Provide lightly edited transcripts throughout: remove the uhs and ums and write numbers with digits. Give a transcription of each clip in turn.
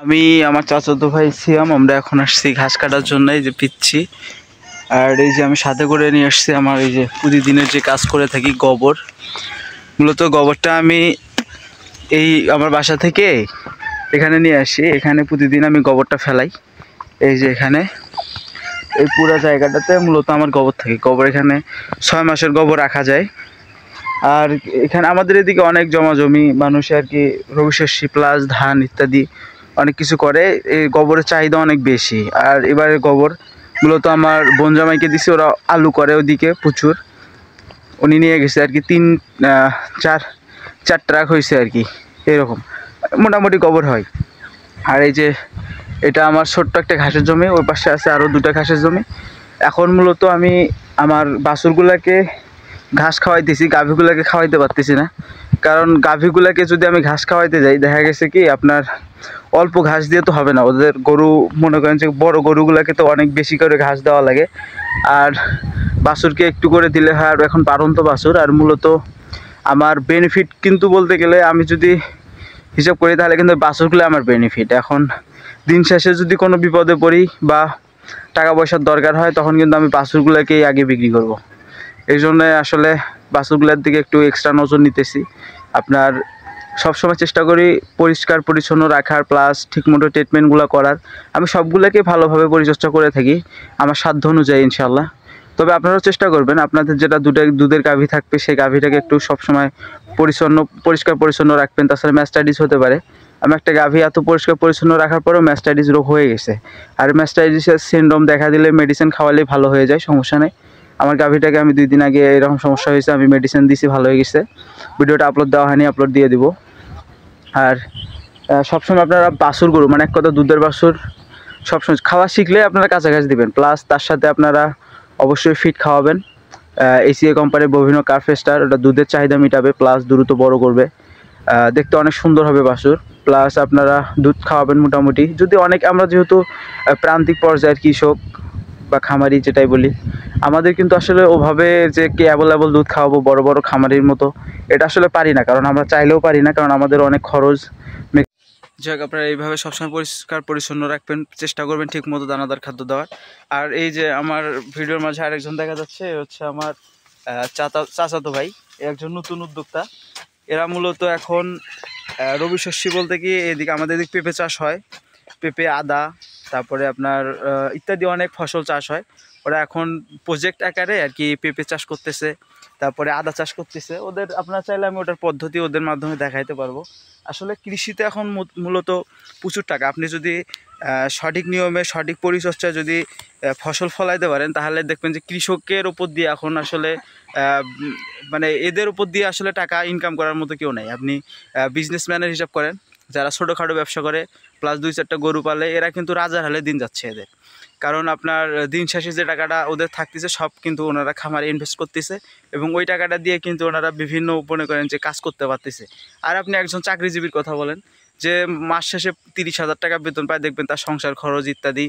আমি আমার চাচাতো ভাই সিয়াম আমরা এখন আসছি ঘাস কাটার জন্য, এই যে পিচ্ছি। আর এই যে আমি সাথে করে নিয়ে আসছি আমার এই যে প্রতিদিনের যে কাজ করে থাকি গোবর। মূলত গোবরটা আমি এই আমার বাসা থেকে এখানে নিয়ে আসি, এখানে প্রতিদিন আমি গোবরটা ফেলাই। এই যে এখানে এই পুরো জায়গাটাতে মূলত আমার গোবর থাকে। গোবর এখানে 6 মাসের গোবর রাখা যায়। আর এখানে আমাদের এদিকে অনেক জমা জমি মানুষ আর কি রবি শস্য প্লাস ধান ইত্যাদি অনেক কিছু করে। এই গোবরের চাহিদা অনেক বেশি। আর এবারে গোবর মূলত আমার বোন জামাইকে দিছি, ওরা আলু করে ওদিকে প্রচুর। উনি নিয়ে গেছে আর কি 4 ট্রাক হয়েছে আর কি, এরকম মোটামুটি গোবর হয়। আর এই যে এটা আমার ছোট্ট একটা ঘাসের জমি, ওই পাশে আছে আরও 2টা ঘাসের জমি। এখন মূলত আমি আমার বাছুরগুলোকে ঘাস খাওয়াইতেছি, গাভীগুলোকে খাওয়াইতে পারতেছি না। কারণ গাভীগুলোকে যদি আমি ঘাস খাওয়াইতে যাই, দেখা গেছে কি আপনার অল্প ঘাস দিয়ে তো হবে না। ওদের গরু মনে করেন যে বড় গরুগুলোকে তো অনেক বেশি করে ঘাস দেওয়া লাগে, আর বাছুরকে একটু করে দিলে হয়। আর এখন পারন্ত বাছুর। আর মূলত আমার বেনিফিট কিন্তু বলতে গেলে আমি যদি হিসাব করি তাহলে কিন্তু বাছুরগুলো আমার বেনিফিট। এখন দিন শেষে যদি কোনো বিপদে পড়ি বা টাকা পয়সার দরকার হয়, তখন কিন্তু আমি বাছুরগুলোকেই আগে বিক্রি করব। এই জন্যে আসলে বাছুরগুলোর দিকে একটু এক্সট্রা নজর নিতেছি। আপনার সবসময় চেষ্টা করি পরিষ্কার পরিচ্ছন্ন রাখার, প্লাস ঠিকমতো ট্রিটমেন্টগুলো করার। আমি সবগুলোকে ভালোভাবে পরিচর্যা করে থাকি আমার সাধ্য অনুযায়ী ইনশাল্লাহ। তবে আপনারাও চেষ্টা করবেন আপনাদের যেটা দুধের গাভী থাকবে সেই গাভীটাকে একটু সবসময় পরিষ্কার পরিচ্ছন্ন রাখবেন। তাছাড়া ম্যাস্টাইটিস হতে পারে। আমি একটা গাভী এত পরিষ্কার পরিচ্ছন্ন রাখার পরেও ম্যাস্টাইটিস রোগ হয়ে গেছে। আর ম্যাস্টাইটিসের সিনড্রোম দেখা দিলে মেডিসিন খাওয়ালেই ভালো হয়ে যায়, সমস্যা নেই। আমার গাভীটাকে আমি 2 দিন আগে এরকম সমস্যা হয়েছে, আমি মেডিসিন দিয়েছি, ভালো হয়ে গেছে। ভিডিওটা আপলোড দেওয়া হয়নি, আপলোড দিয়ে দিব। আর সবসময় আপনারা বাছুর গরু মানে এক কথা দুধের বাছুর সবসময় খাওয়া শিখলে আপনারা কাছাকাছি দিবেন। প্লাস তার সাথে আপনারা অবশ্যই ফিট খাওয়াবেন। এসিএ কোম্পানির বিভিন্ন কার্ফেস্টার, ওটা দুধের চাহিদা মেটাবে প্লাস দ্রুত বড় করবে, দেখতে অনেক সুন্দর হবে বাছুর। প্লাস আপনারা দুধ খাওয়াবেন মোটামুটি। যদি আমরা যেহেতু প্রান্তিক পর্যায়ের কৃষক বা খামারি যেটাই বলি, আমাদের কিন্তু আসলে ওভাবে যে কি অ্যাভেলেবল দুধ খাওয়াবো বড় বড় খামারির মতো, এটা আসলে পারি না। কারণ আমরা চাইলেও পারি না, কারণ আমাদের অনেক খরচ। যাক, আপনারা এইভাবে সবসময় পরিষ্কার পরিচ্ছন্ন রাখবেন, চেষ্টা করবেন ঠিক মতো দানাদার খাদ্য দেওয়ার। আর এই যে আমার ভিডিওর মাঝে আরেকজন দেখা যাচ্ছে, হচ্ছে আমার চাচাতো ভাই, একজন নতুন উদ্যোক্তা। এরা মূলত এখন রবি শস্য বলতে কি এদিকে আমাদের এদিকে পেঁপে চাষ হয়, পেঁপে, আদা, তারপরে আপনার ইত্যাদি অনেক ফসল চাষ হয়। ওরা এখন প্রজেক্ট আকারে আর কি পেঁপে চাষ করতেছে, তারপরে আদা চাষ করতেছে। ওদের আপনারা চাইলে আমি ওটার পদ্ধতি ওদের মাধ্যমে দেখাইতে পারবো। আসলে কৃষিতে এখন মূলত প্রচুর টাকা। আপনি যদি সঠিক নিয়মে সঠিক পরিচর্যায় যদি ফসল ফলাইতে পারেন, তাহলে দেখবেন যে কৃষকের উপর দিয়ে এখন আসলে মানে এদের উপর দিয়ে আসলে টাকা ইনকাম করার মতো কেউ নেই। আপনি বিজনেসম্যানের হিসাব করেন, যারা ছোটোখাটো ব্যবসা করে প্লাস 2-4টা গরু পালে, এরা কিন্তু রাজার হালে দিন যাচ্ছে এদের। কারণ আপনার দিন শেষে যে টাকাটা ওদের থাকতেছে সব কিন্তু ওনারা খামারে ইনভেস্ট করতেছে, এবং ওই টাকাটা দিয়ে কিন্তু ওনারা বিভিন্ন মনে করেন যে কাজ করতে পারতেছে। আর আপনি একজন চাকরিজীবীর কথা বলেন, যে মাস শেষে 30,000 টাকা বেতন পায়, দেখবেন তার সংসার খরচ ইত্যাদি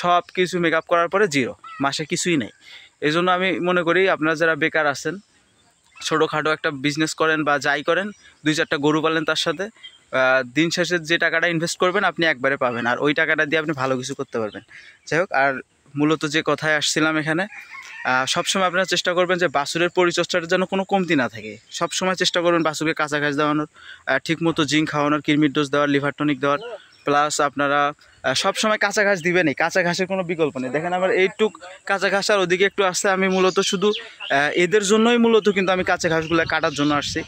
সব কিছু মেকআপ করার পরে জিরো, মাসে কিছুই নেই। এই জন্য আমি মনে করি আপনারা যারা বেকার আছেন, ছোটোখাটো একটা বিজনেস করেন বা যাই করেন, 2-4টা গরু পালেন, তার সাথে দিন শেষে যে টাকাটা ইনভেস্ট করবেন আপনি একবারে পাবেন, আর ওই টাকাটা দিয়ে আপনি ভালো কিছু করতে পারবেন। যাই হোক, আর মূলত যে কথায় আসছিলাম এখানে, সবসময় আপনারা চেষ্টা করবেন যে বাছুরের পরিচর্যার যেন কোনো কমতি না থাকে। সবসময় চেষ্টা করবেন বাছুরকে কাঁচা ঘাস দেওয়ানোর, ঠিকমতো জিঙ্ক খাওয়ানোর, কৃমির ডোজ দেওয়ার, লিভার টনিক দেওয়ার। প্লাস আপনারা সবসময় কাঁচা ঘাস দিবেনই, কাঁচা ঘাসের কোনো বিকল্প নেই। দেখেন আমার এইটুক কাঁচা ঘাস আর ওদিকে একটু আসছে, আমি মূলত শুধু এদের জন্যই মূলত কিন্তু আমি কাঁচা ঘাসগুলো কাটার জন্য আসছি।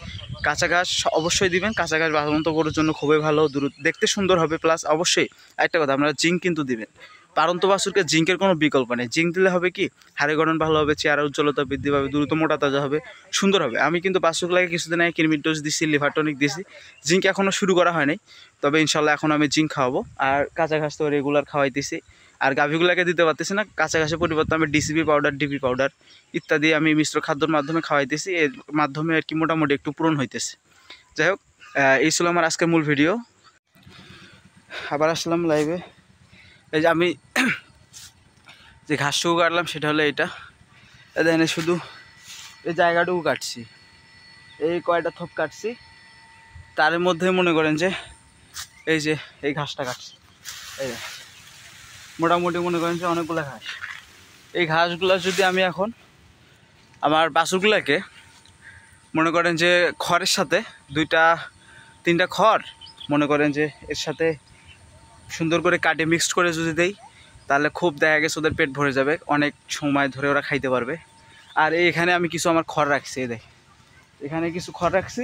কাঁচা ঘাস অবশ্যই দিবেন, কাঁচা ঘাস বাসন্ত গরুর জন্য খুবই ভালো, দেখতে সুন্দর হবে। প্লাস অবশ্যই একটা কথা, আপনারা জিঙ্ক কিন্তু দিবেন। পারন্ত বাছুরকে জিঙ্কের কোনো বিকল্প নেই। জিঙ্ক দিলে হবে কি, হাড়ের গঠন ভালো হবে, চেহারা উজ্জ্বলতা বৃদ্ধি পাবে, দ্রুত মোটা তাজা হবে, সুন্দর হবে। আমি কিন্তু বাছুরগুলোকে কিছুদিন আগে কৃমির ডোজ দিচ্ছি, লিভার টনিক দিছি। জিঙ্ক এখনও শুরু করা হয়নি, তবে ইনশাল্লাহ এখন আমি জিঙ্ক খাওয়াবো। আর কাঁচা ঘাস তো রেগুলার খাওয়াইতেছি। আর গাভীগুলোকে দিতে পারতেছি না, কাঁচা ঘাসের পরিবর্তে আমি ডিসিপি পাউডার, ডিপি পাউডার ইত্যাদি আমি মিশ্র খাদ্যর মাধ্যমে খাওয়াইতেছি। এর মাধ্যমে আর কি মোটামুটি একটু পূরণ হইতেছে। যাই হোক, এই ছিল আমার আজকের মূল ভিডিও। আবার আসলাম লাইভে। এই যে আমি যে ঘাসটুকু কাটলাম সেটা হলো এইটা, দেখেন শুধু এই জায়গাটুকু কাটছি, এই কয়টা থোপ কাটছি, তার মধ্যে মনে করেন যে এই যে এই ঘাসটা কাটছি। এই মোটামুটি মনে করেন যে অনেকগুলো ঘাস। এই ঘাসগুলো যদি আমি এখন আমার বাছুরগুলোকে মনে করেন যে খড়ের সাথে 2-3টা খড় মনে করেন যে এর সাথে সুন্দর করে কাটে মিক্সড করে যদি দেই, তাহলে খুব দেখা গেছে ওদের পেট ভরে যাবে, অনেক সময় ধরে ওরা খাইতে পারবে। আর এখানে আমি কিছু আমার খড় রাখছি, এই দেখ এখানে কিছু খড় রাখছি,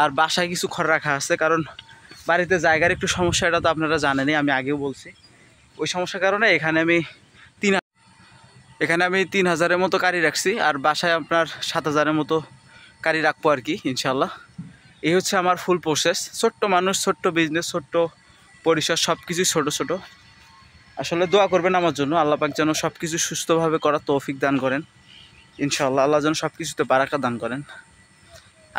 আর বাসায় কিছু খড় রাখা আছে, কারণ বাড়িতে জায়গার একটু সমস্যা, এটা তো আপনারা জানেনই, আমি আগেও বলছি। ওই সমস্যার কারণে এখানে আমি 3000-এর মতো কারি রাখছি, আর বাসায় আপনার 7000-এর মতো কারি রাখবো আর কি ইনশাল্লাহ। এই হচ্ছে আমার ফুল প্রসেস। ছোট্ট মানুষ, ছোট্ট বিজনেস, ছোট্ট পরিসর, সব কিছুই ছোটো ছোটো। আসলে দোয়া করবেন আমার জন্য, আল্লাহ পাক যেন সব কিছু সুস্থভাবে করার তৌফিক দান করেন ইনশাল্লাহ। আল্লাহ যেন সব কিছুতে বারাকা দান করেন।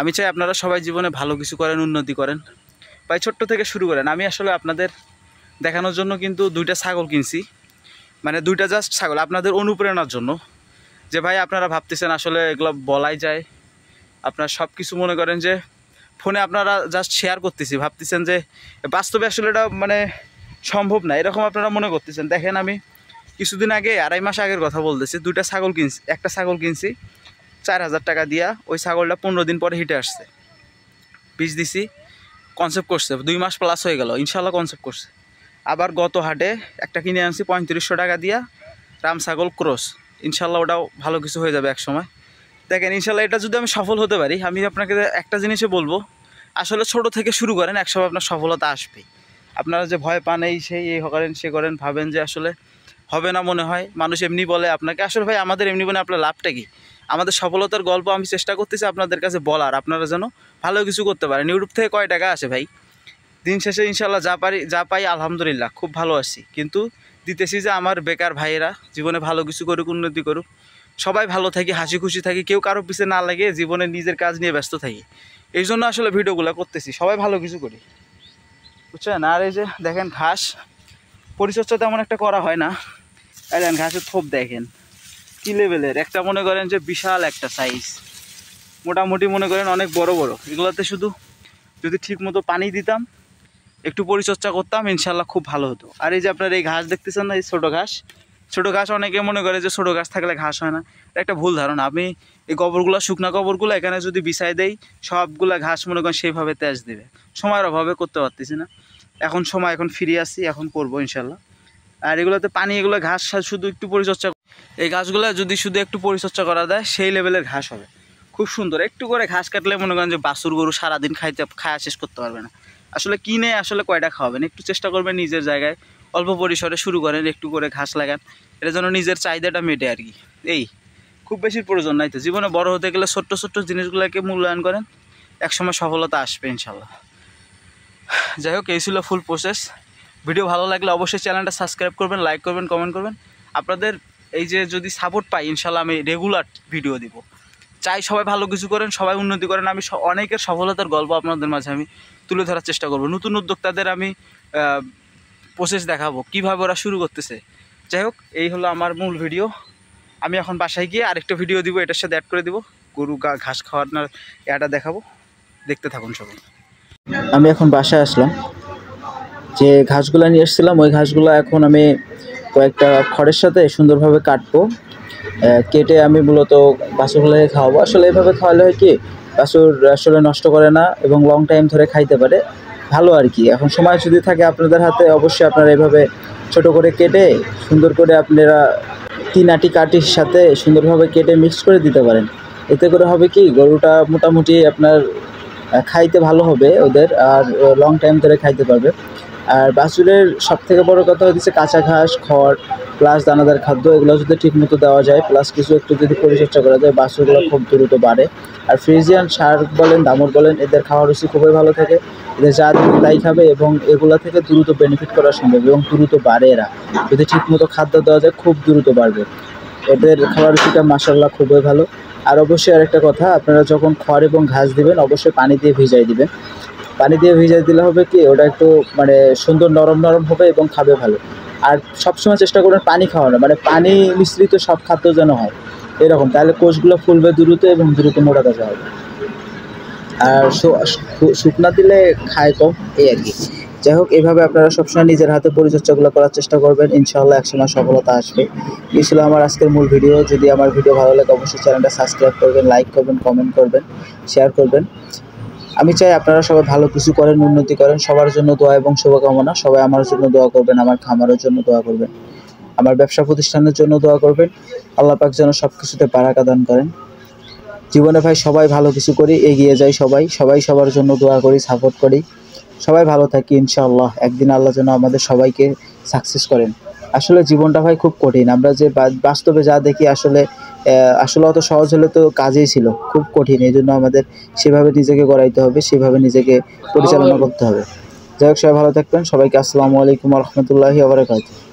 আমি চাই আপনারা সবাই জীবনে ভালো কিছু করেন, উন্নতি করেন, ভাই ছোট্ট থেকে শুরু করেন। আমি আসলে আপনাদের দেখানোর জন্য কিন্তু 2টা ছাগল কিনছি, মানে 2টা জাস্ট ছাগল আপনাদের অনুপ্রেরণার জন্য, যে ভাই আপনারা ভাবতেছেন আসলে এগুলো বলাই যায়, আপনারা সব কিছু মনে করেন যে ফোনে আপনারা জাস্ট শেয়ার করতেছি, ভাবতেছেন যে বাস্তবে আসলে এটা মানে সম্ভব না, এরকম আপনারা মনে করতেছেন। দেখেন আমি কিছুদিন আগে 2.5 মাস আগের কথা বলতেছি, 2টা ছাগল কিনছি, একটা ছাগল কিনছি 4000 টাকা দিয়া। ওই ছাগলটা 15 দিন পরে হিটে আসছে, বীজ দিছি, কনসেপ্ট করছে, 2 মাস প্লাস হয়ে গেল ইনশাল্লাহ কনসেপ্ট করছে। আবার গত হাটে একটা কিনে আনছি 3500 টাকা দিয়া, রাম ছাগল ক্রস, ইনশাল্লাহ ওটাও ভালো কিছু হয়ে যাবে এক সময়। দেখেন ইনশাল্লাহ এটা যদি আমি সফল হতে পারি, আমি আপনাকে একটা জিনিসে বলবো, আসলে ছোট থেকে শুরু করেন, একসময় আপনার সফলতা আসবে। আপনারা যে ভয় পান এই সেই এই করেন সে করেন, ভাবেন যে আসলে হবে না, মনে হয় মানুষ এমনি বলে আপনাকে, আসলে ভাই আমাদের এমনি বলে আপনার লাভটা কি? আমাদের সফলতার গল্প আমি চেষ্টা করতেছি আপনাদের কাছে বলার, আপনারা যেন ভালো কিছু করতে পারেন। ইউটিউব থেকে কয় টাকা আসে ভাই? দিন শেষে ইনশাল্লাহ যা পাই আলহামদুলিল্লাহ খুব ভালো আছি, কিন্তু দিতেছি যে আমার বেকার ভাইয়েরা জীবনে ভালো কিছু করুক, উন্নতি করুক, সবাই ভালো থাকি, হাসি খুশি থাকি, কেউ কারো পিছে না লাগে, জীবনে নিজের কাজ নিয়ে ব্যস্ত থাকি। এই জন্য আসলে ভিডিওগুলো করতেছি, সবাই ভালো কিছু করি, বুঝছেন। আর এই যে দেখেন ঘাস পরিচর্যা তেমন একটা করা হয় না, এই দেখেন ঘাসের থোপ দেখেন কী লেভেলের, একটা মনে করেন যে বিশাল একটা সাইজ, মোটামুটি মনে করেন অনেক বড় বড়। এগুলোতে শুধু যদি ঠিক মতো পানি দিতাম, একটু পরিচর্যা করতাম, ইনশাল্লাহ খুব ভালো হতো। আর এই যে আপনার এই ঘাস দেখতেছেন না, এই ছোটো ঘাস, অনেকে মনে করে যে ছোটো ঘাস থাকলে ঘাস হয় না, এটা একটা ভুল ধারণা। আমি এই গোবরগুলো, শুকনা গোবরগুলো এখানে যদি বিছাই দেই, সবগুলা ঘাস মনে করেন সেইভাবে তেজ দেবে। সময়ের অভাবে করতে পারতেছি না, এখন ফিরে আসছি, এখন করবো ইনশাল্লাহ। আর এগুলোতে পানি, এগুলো ঘাস শুধু একটু পরিচর্যা, এই গাছগুলো যদি শুধু একটু পরিচর্যা করা যায়, সেই লেভেলের ঘাস হবে, খুব সুন্দর। একটু করে ঘাস কাটলে মনে করেন যে বাছুর গরু সারাদিন খাওয়া শেষ করতে পারবে না। আসলে কিনে আসলে কয়টা খাওয়াবেন, একটু চেষ্টা করবেন নিজের জায়গায় অল্প পরিসরে শুরু করেন, একটু করে ঘাস লাগান, এটা যেন নিজের চাহিদাটা মেটে আর কি। এই খুব বেশির প্রয়োজন নাই তো, জীবনে বড় হতে গেলে ছোট্ট ছোট্ট জিনিসগুলোকে মূল্যায়ন করেন, একসময় সফলতা আসবে ইনশাল্লাহ। যাই হোক, এই ছিল ফুল প্রসেস। ভিডিও ভালো লাগলে অবশ্যই চ্যানেলটা সাবস্ক্রাইব করবেন, লাইক করবেন, কমেন্ট করবেন। আপনাদের এই যে যদি সাপোর্ট পাই, ইনশাল্লাহ আমি রেগুলার ভিডিও দিব। চাই সবাই ভালো কিছু করেন, সবাই উন্নতি করেন। আমি অনেকের সফলতার গল্প আপনাদের মাঝে আমি তুলে ধরার চেষ্টা করব। নতুন উদ্যোক্তাদের আমি প্রসেস দেখাবো, কীভাবে ওরা শুরু করতেছে। যাই হোক, এই হলো আমার মূল ভিডিও। আমি এখন বাসায় গিয়ে আরেকটা ভিডিও দিব, এটার সাথে অ্যাড করে দিব, গরু ঘাস খাওয়ানোর এটা দেখাবো, দেখতে থাকুন সবাই। আমি এখন বাসায় আসলাম, যে ঘাসগুলো নিয়ে এসেছিলাম ওই ঘাসগুলো এখন আমি কয়েকটা খড়ের সাথে সুন্দরভাবে কাটবো, কেটে আমি মূলত বাছুরগুলোকে খাওয়াবো। আসলে এভাবে খাওয়ালে হয় কি, বাছুর আসলে নষ্ট করে না এবং লং টাইম ধরে খাইতে পারে, ভালো আর কি। এখন সময় যদি থাকে আপনাদের হাতে, অবশ্যই আপনারা এভাবে ছোট করে কেটে সুন্দর করে আপনারা 3 আটি কাঠির সাথে সুন্দরভাবে কেটে মিক্স করে দিতে পারেন। এতে করে হবে কি, গরুটা মোটামুটি আপনার খাইতে ভালো হবে ওদের, আর লং টাইম ধরে খাইতে পারবে। আর বাছুরের সবথেকে বড় কথা হচ্ছে কাঁচা ঘাস, খড় প্লাস দানাদার খাদ্য, এগুলো যদি ঠিকমতো দেওয়া যায়, প্লাস কিছু একটু যদি পরিচর্যা করা যায়, বাছুরগুলো খুব দ্রুত বাড়ে। আর ফ্রিজিয়ান সার বলেন, দামর বলেন, এদের খাওয়ার রুচি খুবই ভালো থাকে, এদের যা দিবে তাই খাবে এবং এগুলো থেকে দ্রুত বেনিফিট করা সম্ভব এবং দ্রুত বাড়ে। এরা যদি ঠিকমতো খাদ্য দেওয়া যায়, খুব দ্রুত বাড়বে। এদের খাওয়ার রুচিটা মাশাআল্লাহ খুবই ভালো। আর অবশ্যই আরেকটা কথা, আপনারা যখন খড় এবং ঘাস দিবেন, অবশ্যই পানি দিয়ে ভিজাই দিবেন। পানি দিয়ে ভিজাই দিলে হবে কি, ওটা একটু মানে সুন্দর নরম নরম হবে এবং খাবে ভালো। আর সবসময় চেষ্টা করবেন পানি খাওয়ানো, মানে পানি মিশ্রিত সব খাদ্য যেন হয় এরকম, তাহলে কোষগুলো ফুলবে দ্রুত এবং দ্রুত মোটা তাজা হবে। আর শুকনা দিলে খায় কম, এই আর কি। যাই হোক, এইভাবে আপনারা সবসময় নিজের হাতে পরিচর্যাগুলো করার চেষ্টা করবেন, ইনশাআল্লাহ একসময় সফলতা আসবে। এই ছিল আমার আজকের মূল ভিডিও। যদি আমার ভিডিও ভালো লাগে অবশ্যই চ্যানেলটা সাবস্ক্রাইব করবেন, লাইক করবেন, কমেন্ট করবেন, শেয়ার করবেন। আমি চাই আপনারা সবাই ভালো কিছু করেন, উন্নতি করেন। সবার জন্য দোয়া এবং শুভকামনা। সবাই আমার জন্য দোয়া করবেন, আমার খামারের জন্য দোয়া করবেন, আমার ব্যবসা প্রতিষ্ঠানের জন্য দোয়া করবেন। আল্লাহ পাক যেন সব কিছুতে বারাকা দান করেন। জীবনে ভাই সবাই ভালো কিছু করি, এগিয়ে যাই, সবাই সবার জন্য দোয়া করি, সাপোর্ট করি, সবাই ভালো থাকি ইনশাআল্লাহ। একদিন আল্লাহ যেন আমাদের সবাইকে সাকসেস করেন। আসলে জীবনটা ভাই খুব কঠিন। আমরা যে বাস্তবে যা দেখি আসলে অত সহজ হলে তো কাজেই ছিল, খুব কঠিন। এই জন্য আমাদের সেভাবে নিজেকে গড়াইতে হবে, সেভাবে নিজেকে পরিচালনা করতে হবে। যাই হোক, সবাই ভালো থাকবেন। সবাইকে আসসালামু আলাইকুম ওয়া রাহমাতুল্লাহি ওয়া বারাকাতুহু।